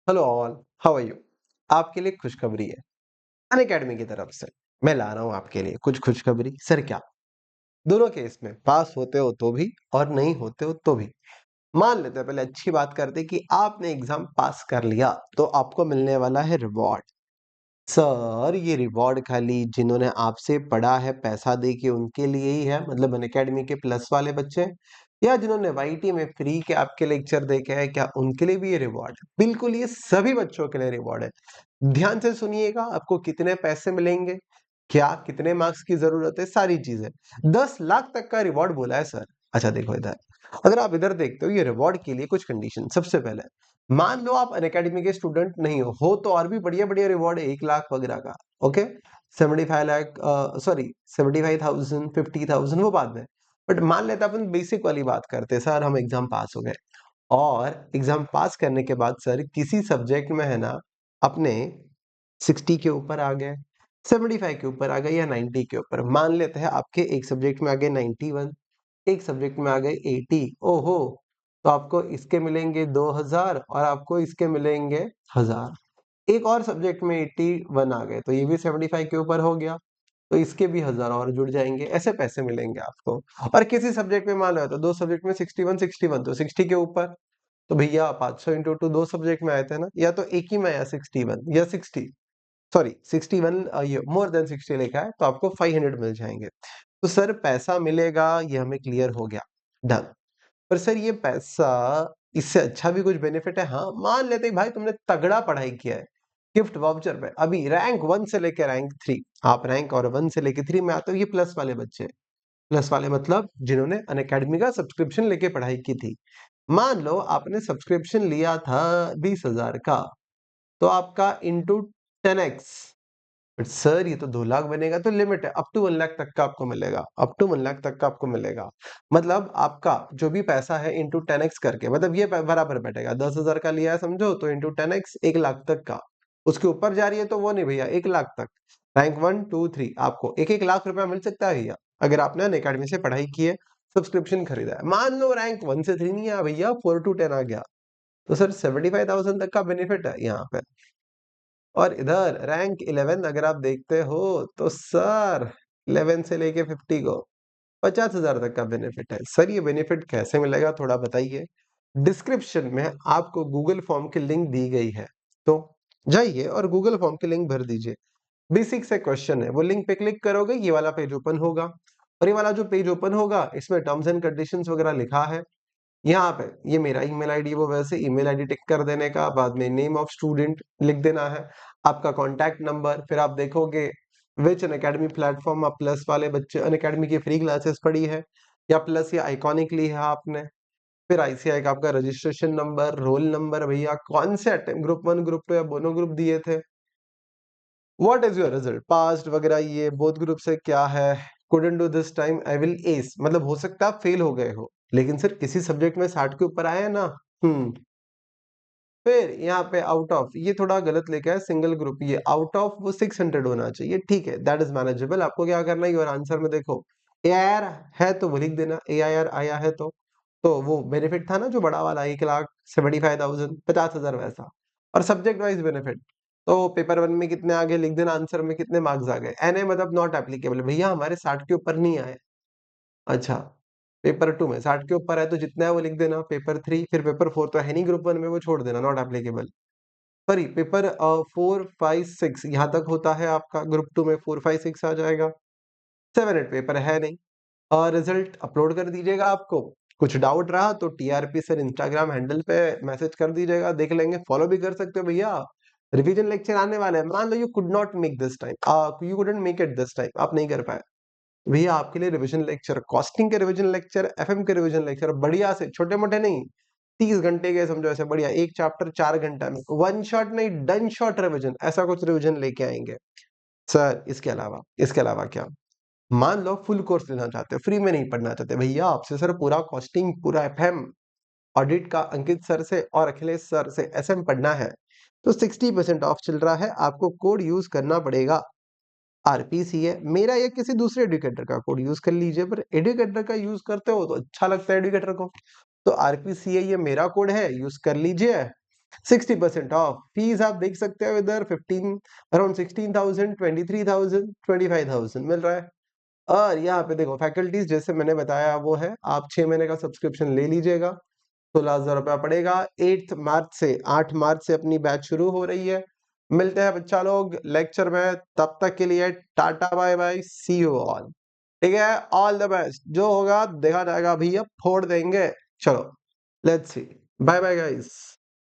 Hello all, how are you? आपके लिए खुशखबरी है। अनअकैडमी की तरफ से मैं ला रहा हूँ आपके लिए कुछ खुशखबरी। सर क्या? दोनों केस में पास होते हो तो भी और नहीं होते हो तो भी। मान लेते हैं, पहले अच्छी बात करते हैं कि आपने एग्जाम पास कर लिया तो आपको मिलने वाला है रिवॉर्ड। सर ये रिवॉर्ड खाली जिन्होंने आपसे पढ़ा है पैसा दे के उनके लिए ही है, मतलब अनअकैडमी के प्लस वाले बच्चे, या जिन्होंने वाईटी में फ्री के आपके लेक्चर देखे हैं क्या उनके लिए भी ये रिवॉर्ड है? बिल्कुल, ये सभी बच्चों के लिए रिवॉर्ड है। ध्यान से सुनिएगा, आपको कितने पैसे मिलेंगे, क्या कितने मार्क्स की जरूरत है, सारी चीजें। 10 लाख तक का रिवॉर्ड बोला है सर। अच्छा देखो इधर, अगर आप इधर देखते हो ये रिवॉर्ड के लिए कुछ कंडीशन। सबसे पहले मान लो आप अनअकैडमी के स्टूडेंट नहीं हो तो और भी बढ़िया बढ़िया रिवॉर्ड है 1 लाख वगैरह का। ओके, 75 लाख, सॉरी 75,000, 50,000 वो बाद में। बट मान लेते अपन बेसिक वाली बात करते हैं, सर हम एग्जाम पास हो गए और एग्जाम पास करने के बाद सर किसी सब्जेक्ट में है ना अपने 60 के ऊपर आ गए, 75 के ऊपर आ गए या 90 के ऊपर। मान लेते हैं आपके एक सब्जेक्ट में आ गए 91, एक सब्जेक्ट में आ गए 80। ओहो, तो आपको इसके मिलेंगे 2000 और आपको इसके मिलेंगे 1000। एक और सब्जेक्ट में 81 आ गए तो ये भी 75 के ऊपर हो गया, तो इसके भी 1000 और जुड़ जाएंगे। ऐसे पैसे मिलेंगे आपको। और किसी सब्जेक्ट में मान लो तो दो सब्जेक्ट में 61 तो 60 के ऊपर, तो भैया 500 इंटू टू, दो सब्जेक्ट में आए थे ना, या तो एक ही में आया 61 या 60, सॉरी 61, ये मोर देन 60 लिखा है तो आपको 500 मिल जाएंगे। तो सर पैसा मिलेगा, ये हमें क्लियर हो गया, डन। पर सर ये पैसा, इससे अच्छा भी कुछ बेनिफिट है। हाँ मान लेते हैं भाई तुमने तगड़ा पढ़ाई किया है, गिफ्ट वाउचर पे अभी रैंक 1 से लेकर रैंक 3, आप रैंक और 1 से लेकर 3 में आते हो। ये प्लस वाले बच्चे, प्लस वाले मतलब जिन्होंने अनअकैडमी का सब्सक्रिप्शन लेके पढ़ाई की थी। मान लो आपने सब्सक्रिप्शन लिया था 20,000 का, तो आपका इंटू 10x। बट सर ये तो 2 लाख बनेगा, तो लिमिट है, अप टू 1 लाख तक का आपको मिलेगा, अप टू 1 लाख तक का आपको मिलेगा। मतलब आपका जो भी पैसा है इंटू 10x करके, मतलब ये बराबर बैठेगा। 10,000 का लिया है समझो, तो इंटू 10x 1 लाख तक का। उसके ऊपर जा रही है तो वो नहीं भैया, 1 लाख तक। रैंक 1 2 3 आपको 1 1 लाख रुपया मिल सकता है भैया, अगर आपने अनअकैडमी से पढ़ाई की है, सब्सक्रिप्शन खरीदा है। मान लो रैंक 1 से 3 नहीं आया भैया, 4 to 10 आ गया, तो सर 75,000 तक का बेनिफिट है यहाँ पे। और इधर रैंक 11 अगर आप देखते हो तो सर 11 से लेके 50 को 50,000 तक का बेनिफिट है। सर ये बेनिफिट कैसे मिलेगा थोड़ा बताइए। डिस्क्रिप्शन में आपको गूगल फॉर्म की लिंक दी गई है, तो जाइए और गूगल फॉर्म की लिंक भर दीजिए। बेसिक से क्वेश्चन है, वो लिंक पे क्लिक करोगे ये वाला पेज ओपन होगा, और ये वाला जो पेज ओपन होगा इसमें टर्म्स एंड कंडीशंस वगैरह लिखा है। यहाँ पे ये मेरा ईमेल आईडी, वो वैसे ईमेल आईडी टिक कर देने का, बाद में नेम ऑफ स्टूडेंट लिख देना है, आपका कॉन्टैक्ट नंबर, फिर आप देखोगे विच अनअकैडमी प्लेटफॉर्म आप प्लस वाले बच्चे अनअकैडमी की फ्री क्लासेस पढ़ी है, या प्लस या आइकॉनिक ली है आपने। फिर आईसीआई का आपका रजिस्ट्रेशन नंबर, रोल नंबर, भैया कौन से ग्रुप 1 ग्रुप 2 या दोनों ग्रुप दिए थे, what is your result past वगैरह, ये बोथ ग्रुप से क्या है, couldn't do this time I will S, मतलब हो सकता है आप फेल हो गए हो, लेकिन सर किसी सब्जेक्ट में 60 के ऊपर आए हैं ना। फिर यहाँ पे आउट ऑफ, ये थोड़ा गलत लिखा है सिंगल ग्रुप, ये आउट ऑफ वो 600 होना चाहिए, ठीक है, दैट इज मैनेजेबल। आपको क्या करना है, योर आंसर में देखो AIR है तो वो लिख देना, AIR आया है तो वो बेनिफिट था ना जो बड़ा वाला 1,75,000, 50,000 वैसा। और सब्जेक्ट वाइज बेनिफिट, तो पेपर 1 में कितने आगे लिख देना, आंसर में कितने मार्क्स आ गए। NA मतलब नॉट एप्लीकेबल, भैया हमारे 60 के ऊपर नहीं आए। अच्छा, पेपर 2 में 60 के ऊपर है तो जितना है वो लिख देना, पेपर 3, फिर पेपर 4 तो है नहीं ग्रुप 1 में, वो छोड़ देना, नॉट एप्लीकेबल। सॉरी पेपर 4 5 6 यहाँ तक होता है आपका, ग्रुप 2 में 4 5 6 आ जाएगा, 7 8 पेपर है नहीं। और रिजल्ट अपलोड कर दीजिएगा। आपको कुछ डाउट रहा तो टीआरपी सर इंस्टाग्राम हैंडल पे मैसेज कर दीजिएगा, देख लेंगे, फॉलो भी कर सकते हो भैया। रिवीजन लेक्चर आने वाला है, मान लो you could not make this time, you couldn't make it this time, आप नहीं कर पाए, भैया आपके लिए रिवीजन लेक्चर, कॉस्टिंग के रिवीजन लेक्चर, एफएम के रिवीजन लेक्चर, बढ़िया से, छोटे मोटे नहीं, 30 घंटे के समझो, ऐसे बढ़िया एक चैप्टर 4 घंटा में, वन शॉट नहीं डन शॉट रिवीजन, ऐसा कुछ रिवीजन लेके आएंगे सर। इसके अलावा क्या, मान लो फुल कोर्स लेना चाहते हो, फ्री में नहीं पढ़ना चाहते, भैया आपसे सर पूरा कॉस्टिंग, पूरा एफएम ऑडिट का अंकित सर से और अखिलेश सर से एसएम पढ़ना है, तो 60% ऑफ चल रहा है, आपको कोड यूज करना पड़ेगा RPCA, मेरा या किसी दूसरे एडुकेटर का कोड यूज कर लीजिए, पर एडुकेटर का यूज करते हो तो अच्छा लगता है एडुकेटर को, तो RPCA ये मेरा कोड है, यूज कर लीजिए। 60% ऑफ। फीस आप देख सकते हो इधर 15 अराउंड 16,000, 23,000, 25,000 मिल रहा है। और यहाँ पे देखो फैकल्टीज जैसे मैंने बताया वो है, आप 6 महीने का सब्सक्रिप्शन ले लीजिएगा, 16,000 रुपया पड़ेगा। 8 मार्च से अपनी बैच शुरू हो रही है। मिलते हैं बच्चा लोग लेक्चर में, तब तक के लिए tata bye bye, see you all. ठीक है, ऑल द बेस्ट। जो होगा देखा जाएगा भैया, फोड़ देंगे। चलो let's see, bye bye guys.